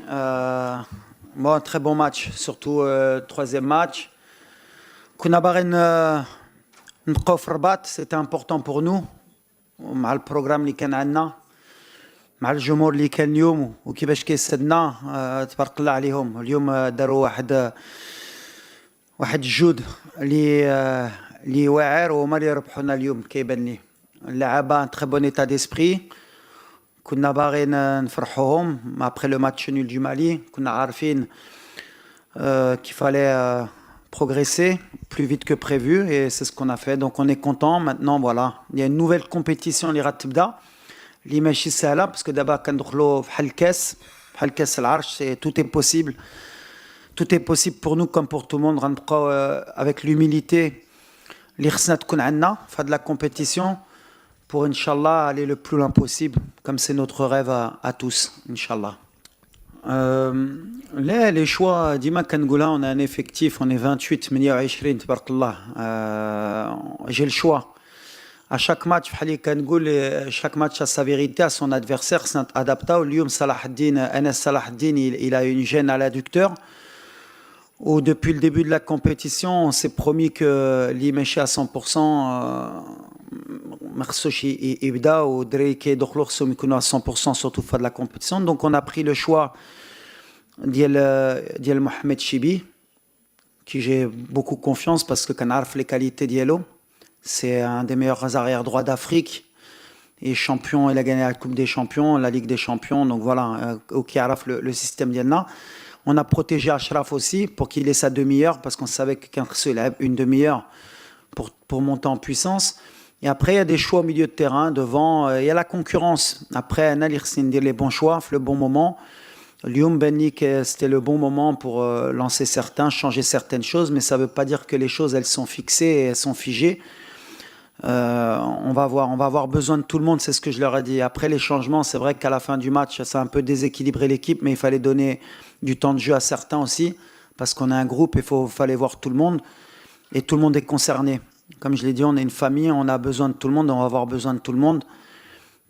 Bon, très bon match, surtout troisième match. كنا باغيين نبقاو في الرباط، c'était important pour nous مع البروغرام اللي كان عندنا مع الجمهور اللي كان اليوم وكيفاش كيسدنا. تبارك الله عليهم اليوم. داروا واحد الجهد اللي واعر وهما اللي ربحوا لنا اليوم. كيبان لي اللعابه تري بون ايتا ديسبري. كنا باغيين نفرحوهم ابري لو ماتش نول دو مالي. كنا عارفين qu'il fallait progresser plus vite que prévu et c'est ce qu'on a fait. Donc on est content. Maintenant voilà, il y a une nouvelle compétition اللي غتبدا اللي ماشي سهله باسكو دابا كندخلوا بحال كاس العرش. Tout est possible. Tout est possible pour nous comme pour tout le monde. غنبقاو avec l'humilité اللي خصنا تكون عندنا في هاد لا كومبيتيسيون pour Inch'Allah aller le plus loin possible comme c'est notre rêve à tous Inch'Allah. Là les choix ديما كنقولها on a un effectif, on est 28 28 تبارك الله. J'ai le choix à chaque match بحال اللي كنقول chaque match a sa vérité à son adversaire. C'est adaptable. اليوم صلاح الدين Anas Salah Eddine il a une gêne à l'adducteur. Ou depuis le début de la compétition, on s'est promis que l'Imeshi à 100%, Marsoch Ibda ou Drake et Dokhlour sont à 100% surtout fin de la compétition. Donc on a pris le choix d'Yel Mohamed Chibi, qui j'ai beaucoup confiance parce que Kanarf les qualités d'Yelo. C'est un des meilleurs arrières droits d'Afrique. Et champion, il a gagné la Coupe des Champions, la Ligue des Champions. Donc voilà, qui a le système d'Yelna. On a protégé Ashraf aussi pour qu'il ait sa demi-heure parce qu'on savait que Kentrso il a une demi-heure pour monter en puissance. Et après, il y a des choix au milieu de terrain, devant. Il y a la concurrence. Après, Nalir Sindir les bons choix, le bon moment. Lyoum Bennik, c'était le bon moment pour lancer certains, changer certaines choses. Mais ça ne veut pas dire que les choses, elles sont fixées et elles sont figées. On va avoir besoin de tout le monde, c'est ce que je leur ai dit. Après les changements, c'est vrai qu'à la fin du match, ça a un peu déséquilibré l'équipe, mais il fallait donner du temps de jeu à certains aussi, parce qu'on est un groupe et fallait voir tout le monde, et tout le monde est concerné. Comme je l'ai dit, on est une famille, on a besoin de tout le monde, on va avoir besoin de tout le monde.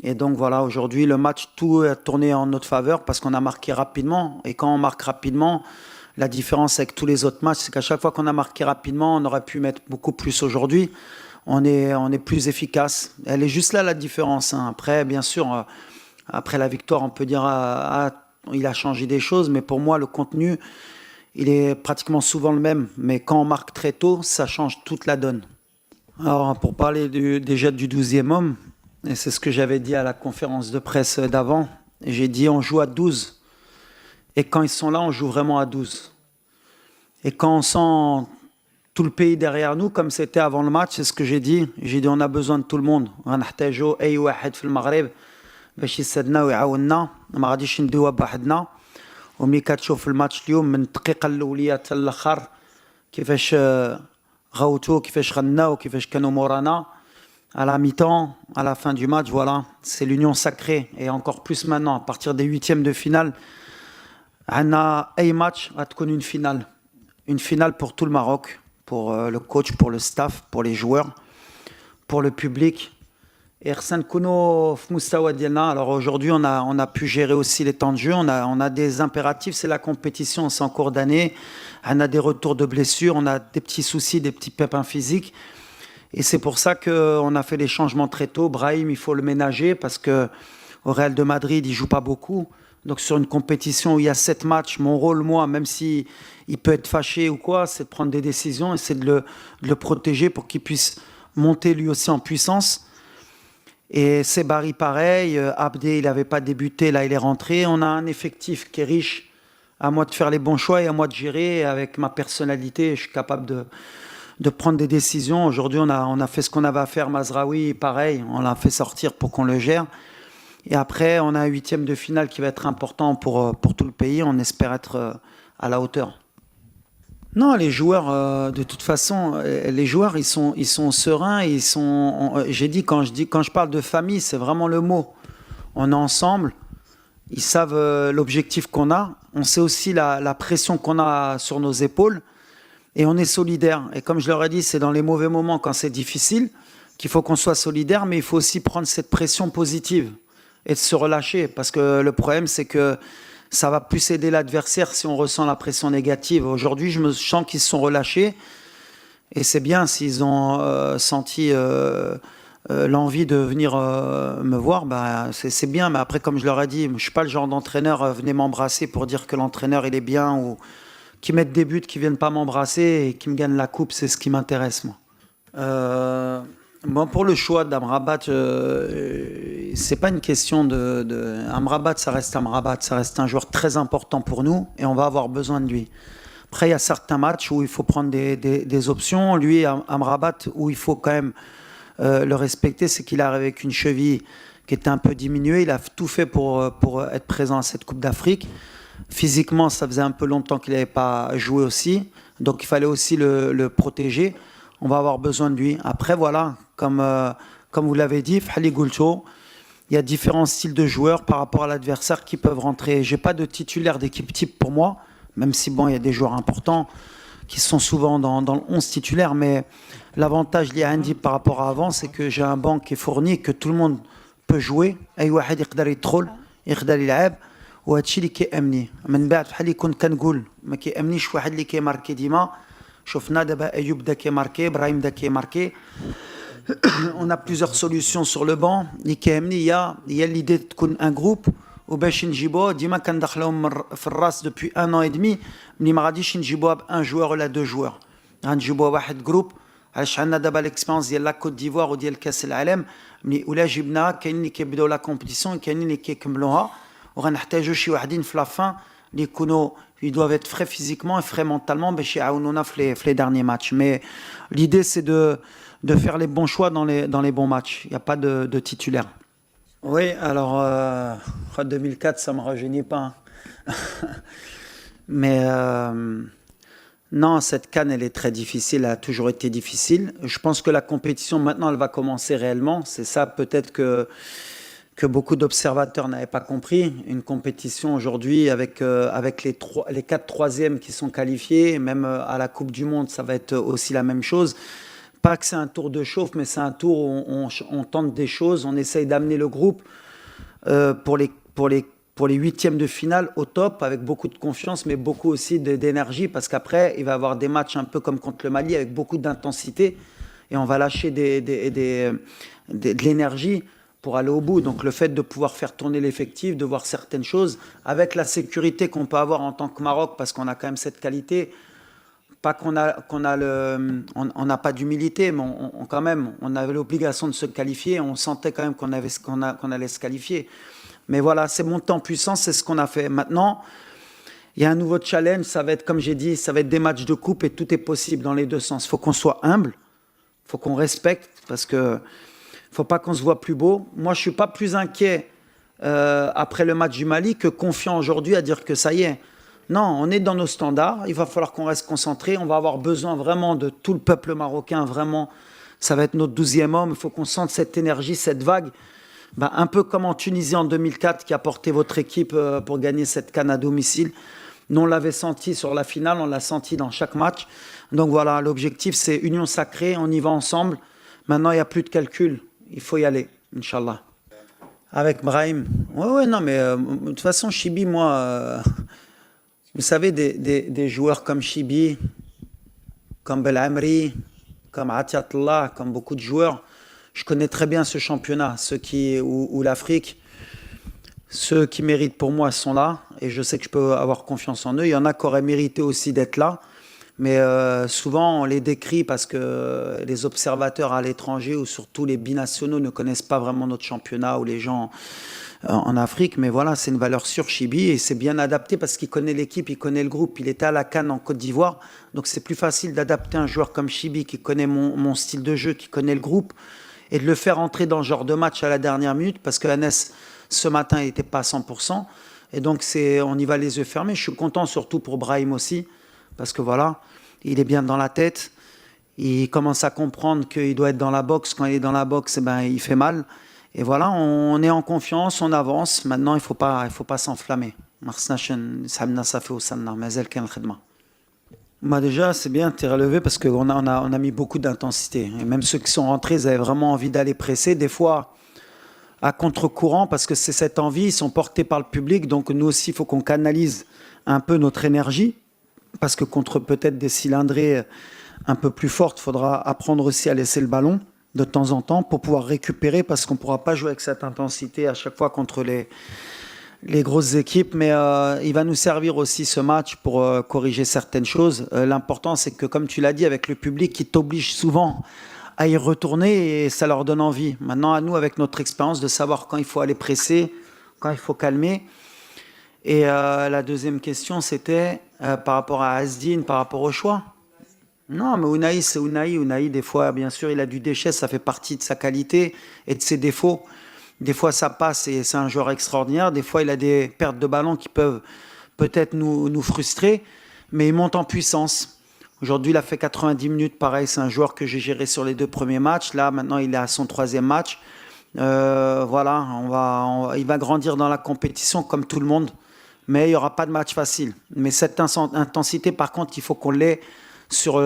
Et donc voilà, aujourd'hui, le match, tout a tourné en notre faveur, parce qu'on a marqué rapidement, et quand on marque rapidement, la différence avec tous les autres matchs, c'est qu'à chaque fois qu'on a marqué rapidement, on aurait pu mettre beaucoup plus aujourd'hui. On est plus efficace. Elle est juste là la différence. Après, bien sûr, après la victoire, on peut dire il a changé des choses, mais pour moi, le contenu, il est pratiquement souvent le même. Mais quand on marque très tôt, ça change toute la donne. Alors, pour parler déjà du 12e homme, et c'est ce que j'avais dit à la conférence de presse d'avant, j'ai dit on joue à 12. Et quand ils sont là, on joue vraiment à 12. Et quand on sent tout le pays derrière nous, comme c'était avant le match, c'est ce que j'ai dit. J'ai dit on a besoin de tout le monde. غنحتاجوا اي واحد في المغرب باش يسدنا ويعاوننا. ما غاديش ندوها بوحدنا. وملي كتشوف في الماتش اليوم من الدقيقه الاوليه حتى الاخر كيفاش غوتوا كيفاش غناو كيفاش كانوا مورانا à la mi-temps, à la fin du match, voilà, c'est l'union sacrée. Et encore plus maintenant, à partir des huitièmes de finale, عندنا اي match غتكون une finale. Une finale pour tout le Maroc. Pour le coach, pour le staff, pour les joueurs, pour le public. Et alors aujourd'hui, on a pu gérer aussi les temps de jeu. On a des impératifs, c'est la compétition, c'est en cours d'année. On a des retours de blessures, on a des petits soucis, des petits pépins physiques. Et c'est pour ça qu'on a fait les changements très tôt. Brahim, il faut le ménager parce qu'au Real de Madrid, il ne joue pas beaucoup. Donc sur une compétition où il y a 7 matchs, mon rôle, moi, même si il peut être fâché ou quoi, c'est de prendre des décisions et c'est de le protéger pour qu'il puisse monter lui aussi en puissance. Et c'est Barry pareil, Abdé, il n'avait pas débuté, là il est rentré. On a un effectif qui est riche, à moi de faire les bons choix et à moi de gérer. Avec ma personnalité, je suis capable de prendre des décisions. Aujourd'hui, on a fait ce qu'on avait à faire. Mazraoui, pareil, on l'a fait sortir pour qu'on le gère. Et après, on a un huitième de finale qui va être important pour tout le pays. On espère être à la hauteur. Non, les joueurs, de toute façon, les joueurs, ils sont sereins. J'ai dit, quand je parle de famille, c'est vraiment le mot. On est ensemble. Ils savent l'objectif qu'on a. On sait aussi la pression qu'on a sur nos épaules. Et on est solidaires. Et comme je leur ai dit, c'est dans les mauvais moments, quand c'est difficile, qu'il faut qu'on soit solidaire. Mais il faut aussi prendre cette pression positive et de se relâcher. Parce que le problème, c'est que ça va plus aider l'adversaire si on ressent la pression négative. Aujourd'hui, je me sens qu'ils se sont relâchés. Et c'est bien s'ils ont senti l'envie de venir me voir, bah, c'est bien. Mais après, comme je leur ai dit, je ne suis pas le genre d'entraîneur, venez m'embrasser pour dire que l'entraîneur il est bien, ou qui mettent des buts, qui ne viennent pas m'embrasser et qui me gagnent la coupe, c'est ce qui m'intéresse, moi. Bon, pour le choix d'Amrabat, c'est pas une question Amrabat, ça reste Amrabat, ça reste un joueur très important pour nous et on va avoir besoin de lui. Après, il y a certains matchs où il faut prendre des options. Lui, Amrabat, où il faut quand même le respecter, c'est qu'il arrive avec une cheville qui était un peu diminuée. Il a tout fait pour être présent à cette Coupe d'Afrique. Physiquement, ça faisait un peu longtemps qu'il n'avait pas joué aussi. Donc, il fallait aussi le protéger. On va avoir besoin de lui. Après, voilà, comme vous l'avez dit, Fahli Goulcho, il y a différents styles de joueurs par rapport à l'adversaire qui peuvent rentrer. Je n'ai pas de titulaire d'équipe type pour moi, même si, bon, il y a des joueurs importants qui sont souvent dans le 11 titulaire, mais l'avantage lié à Andy par rapport à avant, c'est que j'ai un banc qui est fourni, que tout le monde peut jouer. أي واحد يقدر يدخل يقدر يلعب وهادشي اللي كيأمني. من بعد بحال اللي كنت كنقول ما كيأمنيش واحد اللي كيماركي ديما. شفنا دابا أيوب دا كيماركي، إبراهيم دا كيماركي. On a plusieurs solutions sur le banc. اللي كيأمني هي l'idée تكون un groupe وباش نجيبوه ديما كندخلهم في الراس depuis 1 an et demi ملي ما غاديش نجيبوها بان جوار ولا دو جوار غنجيبوها واحد جروب علاش عندنا دابا ليكسبيرونس ديال لا كوت ديفوار وديال كاس العالم ملي ولا جبناها كاينين اللي كيبداو لا كومبيتيسيون كاينين اللي كيكملوها وغنحتاجوا شي وحدين في لافان اللي يكونوا ils doivent être frais physiquement et frais mentalement باش يعاونونا في les derniers matchs mais l'idée c'est de faire les bons choix dans les bons matchs. Il n'y a pas de titulaire. Oui, alors 2004, ça ne me rajeunit pas. Mais non, cette CAN, elle est très difficile, elle a toujours été difficile. Je pense que la compétition, maintenant, elle va commencer réellement. C'est ça peut-être que beaucoup d'observateurs n'avaient pas compris. Une compétition aujourd'hui avec les 4 troisièmes qui sont qualifiés, même à la Coupe du Monde, ça va être aussi la même chose. Pas que c'est un tour de chauffe, mais c'est un tour où on tente des choses, on essaye d'amener le groupe pour les huitièmes de finale au top, avec beaucoup de confiance, mais beaucoup aussi d'énergie, parce qu'après, il va y avoir des matchs un peu comme contre le Mali, avec beaucoup d'intensité, et on va lâcher de l'énergie pour aller au bout. Donc le fait de pouvoir faire tourner l'effectif, de voir certaines choses, avec la sécurité qu'on peut avoir en tant que Maroc, parce qu'on a quand même cette qualité. Pas qu'on n'a pas d'humilité, mais quand même, on avait l'obligation de se qualifier. On sentait quand même qu'on allait se qualifier. Mais voilà, c'est monté en puissance, c'est ce qu'on a fait. Maintenant, il y a un nouveau challenge. Ça va être, comme j'ai dit, ça va être des matchs de coupe et tout est possible dans les deux sens. Il faut qu'on soit humble, il faut qu'on respecte, parce que il ne faut pas qu'on se voit plus beau. Moi, je ne suis pas plus inquiet après le match du Mali que confiant aujourd'hui à dire que ça y est. Non, on est dans nos standards, il va falloir qu'on reste concentré, on va avoir besoin vraiment de tout le peuple marocain, vraiment, ça va être notre 12e homme, il faut qu'on sente cette énergie, cette vague, un peu comme en Tunisie en 2004 qui a porté votre équipe pour gagner cette CAN à domicile. Nous, on l'avait senti sur la finale, on l'a senti dans chaque match. Donc voilà, l'objectif c'est union sacrée, on y va ensemble. Maintenant, il n'y a plus de calcul, il faut y aller, Inch'Allah. Avec Brahim, ouais, non, mais de toute façon, Chibi, moi... Vous savez, des joueurs comme Chibi, comme Belamri, comme Atiatullah, comme beaucoup de joueurs, je connais très bien ce championnat, ou l'Afrique. Ceux qui méritent pour moi sont là, et je sais que je peux avoir confiance en eux. Il y en a qui auraient mérité aussi d'être là, mais souvent on les décrit parce que les observateurs à l'étranger, ou surtout les binationaux, ne connaissent pas vraiment notre championnat, ou les gens... en Afrique, mais voilà, c'est une valeur sûre, Chibi, et c'est bien adapté parce qu'il connaît l'équipe, il connaît le groupe, il était à la CAN en Côte d'Ivoire, donc c'est plus facile d'adapter un joueur comme Chibi qui connaît mon style de jeu, qui connaît le groupe, et de le faire entrer dans ce genre de match à la dernière minute, parce que Hannes, ce matin, il n'était pas à 100%, et donc on y va les yeux fermés. Je suis content surtout pour Brahim aussi, parce que voilà, il est bien dans la tête, il commence à comprendre qu'il doit être dans la boxe, quand il est dans la boxe, il fait mal. Et voilà, on est en confiance, on avance. Maintenant, il ne faut pas s'enflammer. Déjà, c'est bien, tu es relevé parce qu'on a mis beaucoup d'intensité. Et même ceux qui sont rentrés, ils avaient vraiment envie d'aller presser. Des fois, à contre-courant parce que c'est cette envie, ils sont portés par le public, donc nous aussi, il faut qu'on canalise un peu notre énergie, parce que contre peut-être des cylindrées un peu plus fortes, il faudra apprendre aussi à laisser le ballon de temps en temps pour pouvoir récupérer, parce qu'on ne pourra pas jouer avec cette intensité à chaque fois contre les grosses équipes, mais il va nous servir aussi ce match pour corriger certaines choses. L'important, c'est que, comme tu l'as dit, avec le public qui t'oblige souvent à y retourner et ça leur donne envie. Maintenant, à nous, avec notre expérience, de savoir quand il faut aller presser, quand il faut calmer. Et la deuxième question, c'était par rapport à Asdin, par rapport au choix. Non, mais Ounahi, c'est Ounahi. Ounahi, des fois, bien sûr, il a du déchet, ça fait partie de sa qualité et de ses défauts. Des fois, ça passe et c'est un joueur extraordinaire. Des fois, il a des pertes de ballon qui peuvent peut-être nous frustrer, mais il monte en puissance. Aujourd'hui, il a fait 90 minutes. Pareil, c'est un joueur que j'ai géré sur les 2 premiers matchs. Là, maintenant, il est à son 3e match. Voilà, il va grandir dans la compétition comme tout le monde, mais il n'y aura pas de match facile. Mais cette intensité, par contre, il faut qu'on l'ait sur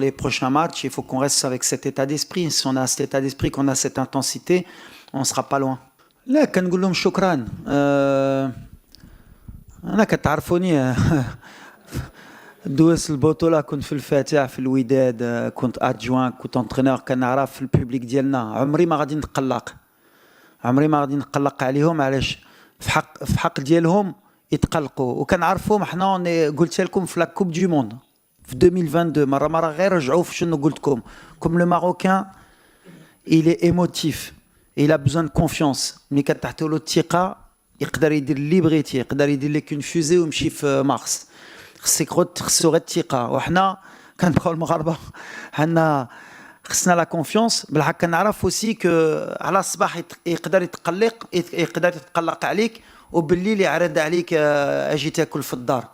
les prochains matchs. Il faut qu'on reste avec cet état d'esprit. Si on a cet état d'esprit, qu'on a cette intensité, on ne sera pas loin. لا كنقول لهم شكرا انا كتعرفوني دوز البطوله كنت في الفاتح في الوداد كنت ادجوان كنت انترينور كنعرف في البوبليك ديالنا عمري ما غادي نقلق عليهم علاش في حق ديالهم يتقلقوا وكنعرفهم حنا قلت لكم في لا كوب دو موند في 2022 مره غير رجعوا في شنو قلت لكم كوم لو ماروكان il est émotif. Et il a besoin de confiance. ملي كتعطيو له الثقه يقدر يدير اللي بغيتي يقدر يدير لك اون فوزي ويمشي في مارس خصو غير الثقه وحنا كنبقاو المغاربه حنا خصنا لا كونفيونس بالحق كنعرف اوسي كو على الصباح يقدر يتقلق عليك وبالليل يعرض عليك اجي تاكل في الدار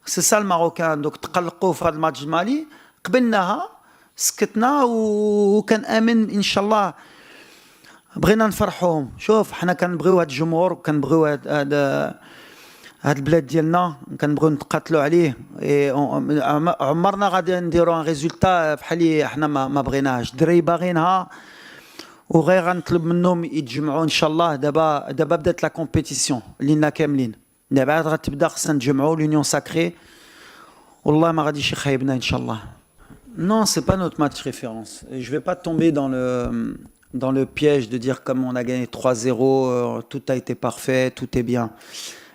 سي سا الماروكان دوك تقلقوا في هذا الماتش المالي قبلناها سكتنا وكنامن ان شاء الله بغينا نفرحوهم شوف حنا كنبغيو هاد الجمهور وكنبغيو هاد البلاد ديالنا كنبغيو نتقاتلوا عليه عمرنا غادي نديروا ان ريزولتا بحال اللي حنا ما بغيناهاش الدراري باغينها وغير غنطلب منهم يتجمعوا ان شاء الله دابا بدات لا كومبيتيسيون لينا كاملين دابا عاد غتبدا خصنا نتجمعوا لونيون ساكري والله ما غاديش يخايبنا ان شاء الله. Non, c'est pas notre match référence. Et je vais pas tomber dans le piège de dire comme on a gagné 3-0, tout a été parfait, tout est bien.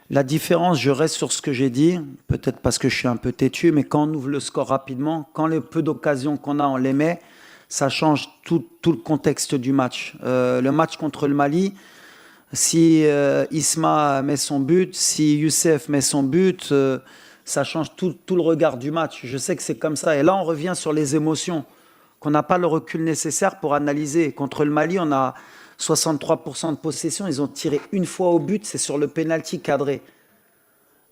La différence, je reste sur ce que j'ai dit, peut-être parce que je suis un peu têtu, mais quand on ouvre le score rapidement, quand les peu d'occasions qu'on a, on les met, ça change tout le contexte du match. Le match contre le Mali, si Isma met son but, si Youssef met son but, ça change tout le regard du match. Je sais que c'est comme ça. Et là, on revient sur les émotions, qu'on n'a pas le recul nécessaire pour analyser. Contre le Mali, on a 63% de possession. Ils ont tiré une fois au but, c'est sur le penalty cadré.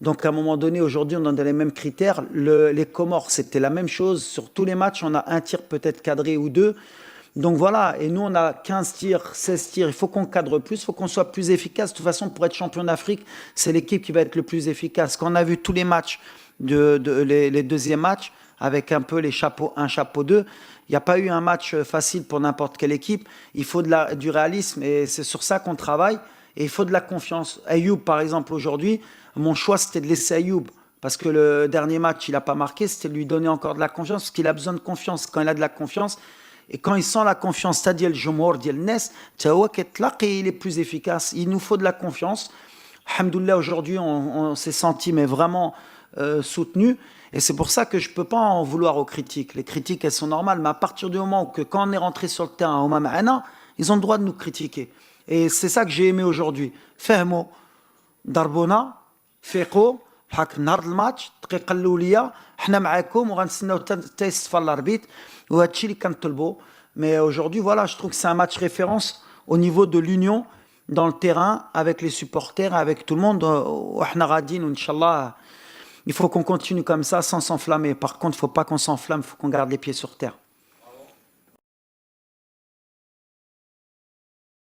Donc à un moment donné, aujourd'hui, on a les mêmes critères. Les Comores, c'était la même chose. Sur tous les matchs, on a un tir peut-être cadré ou 2. Donc voilà, et nous, on a 15 tirs, 16 tirs. Il faut qu'on cadre plus, il faut qu'on soit plus efficace. De toute façon, pour être champion d'Afrique, c'est l'équipe qui va être le plus efficace. Quand on a vu tous les matchs, les deuxièmes matchs, avec un peu les chapeaux 1, chapeau 2, il n'y a pas eu un match facile pour n'importe quelle équipe. Il faut du réalisme et c'est sur ça qu'on travaille. Et il faut de la confiance. Ayoub, par exemple, aujourd'hui, mon choix, c'était de laisser Ayoub. Parce que le dernier match, il n'a pas marqué, c'était de lui donner encore de la confiance, parce qu'il a besoin de confiance. Quand il a de la confiance, et quand il sent la confiance, c'est-à-dire le Jumhur, le Nes, il est plus efficace. Il nous faut de la confiance. Alhamdoulilah, aujourd'hui, on s'est senti mais vraiment soutenu. Et c'est pour ça que je ne peux pas en vouloir aux critiques. Les critiques, elles sont normales. Mais à partir du moment où quand on est rentré sur le terrain, au Mama'ana, ils ont le droit de nous critiquer. Et c'est ça que j'ai aimé aujourd'hui. Fahmo, Darbona, Feko, حق نهار الماتش الدقيقه الاوليه حنا معاكم وغنستناو حتى يصفى الاربيت وهذا الشيء اللي كنطلبوا mais aujourd'hui voilà je trouve que c'est un match référence au niveau de l'union dans le terrain avec les supporters avec tout le monde وحنا غاديين وان شاء الله il faut qu'on continue comme ça sans s'enflammer par contre il faut pas qu'on s'enflamme il faut qu'on garde les pieds sur terre.